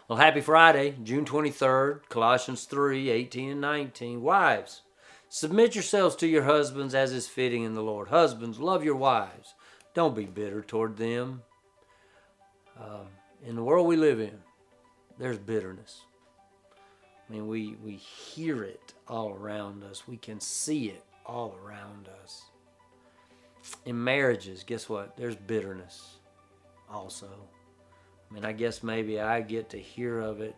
Well, happy Friday, June 23rd, Colossians 3, 18 and 19. Wives, submit yourselves to your husbands as is fitting in the Lord. Husbands, love your wives. Don't be bitter toward them. In the world we live in, there's bitterness. I mean, we hear it all around us. We can see it all around us. In marriages, guess what? There's bitterness also. I mean, I guess maybe I get to hear of it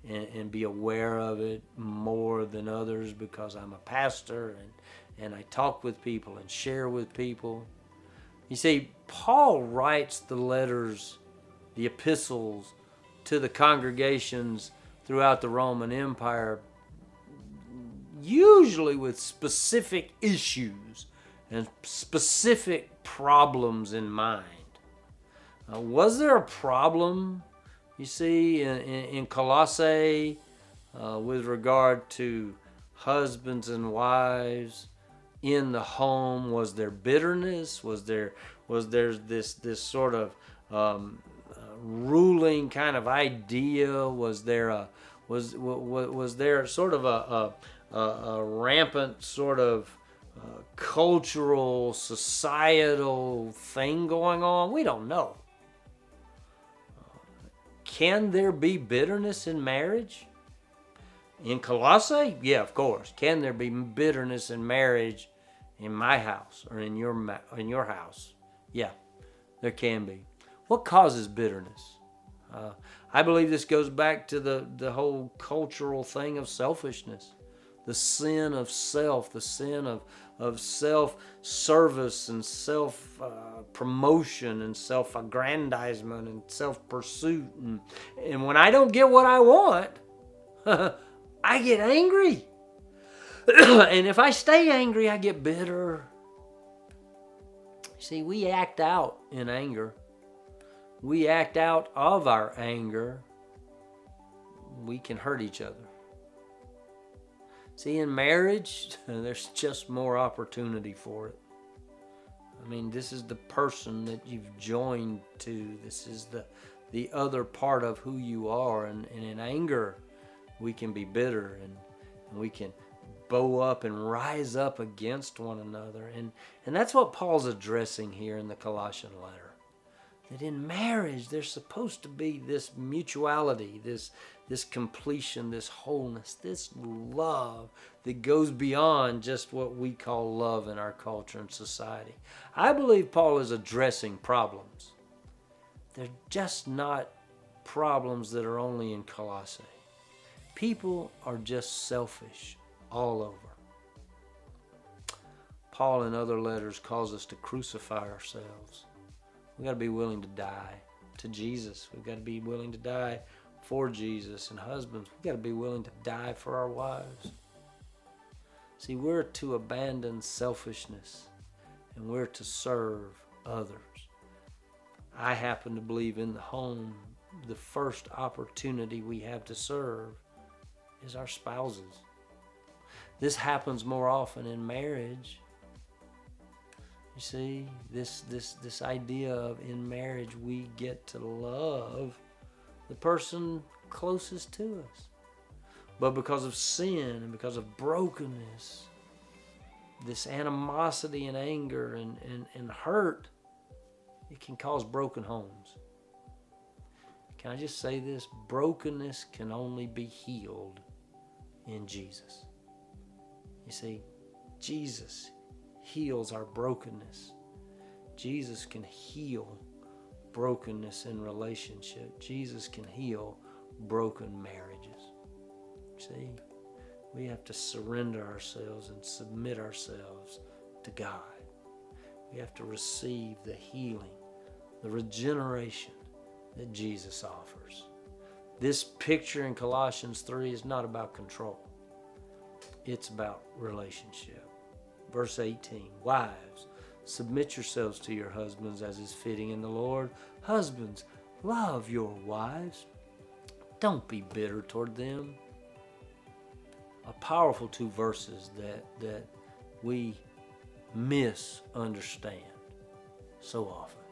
and be aware of it more than others because I'm a pastor and I talk with people and share with people. You see, Paul writes the letters, the epistles to the congregations throughout the Roman Empire, usually with specific issues and specific problems in mind. Was there a problem, you see, in Colossae with regard to husbands and wives in the home? Was there bitterness? Was there this sort of ruling kind of idea? Was there sort of a rampant sort of cultural, societal thing going on? We don't know. Can there be bitterness in marriage? In Colossae? Yeah, of course. Can there be bitterness in marriage in my house or in your house? Yeah, there can be. What causes bitterness? I believe this goes back to the whole cultural thing of selfishness, the sin of self, the sin of self-service and self-promotion and self-aggrandizement and self-pursuit. And when I don't get what I want, I get angry. And if I stay angry, I get bitter. See, we act out in anger. We act out of our anger. We can hurt each other. See, in marriage, there's just more opportunity for it. I mean, this is the person that you've joined to. This is the other part of who you are. And in anger, we can be bitter and we can bow up and rise up against one another. And that's what Paul's addressing here in the Colossian letter. That in marriage, there's supposed to be this mutuality, this completion, this wholeness, this love that goes beyond just what we call love in our culture and society. I believe Paul is addressing problems. They're just not problems that are only in Colossae. People are just selfish all over. Paul in other letters calls us to crucify ourselves. We've got to be willing to die to Jesus. We've got to be willing to die for Jesus. And husbands, we've got to be willing to die for our wives. See, we're to abandon selfishness and we're to serve others. I happen to believe in the home, the first opportunity we have to serve is our spouses. This happens more often in marriage. You see, this idea of in marriage we get to love the person closest to us. But because of sin and because of brokenness, this animosity and anger and hurt, it can cause broken homes. Can I just say this? Brokenness can only be healed in Jesus. You see, Jesus heals our brokenness. Jesus can heal brokenness in relationship. Jesus can heal broken marriages. See, we have to surrender ourselves and submit ourselves to God. We have to receive the healing, the regeneration that Jesus offers. This picture in Colossians 3 is not about control. It's about relationship. Verse 18, wives, submit yourselves to your husbands as is fitting in the Lord. Husbands, love your wives. Don't be bitter toward them. A powerful two verses that we misunderstand so often.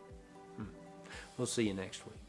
We'll see you next week.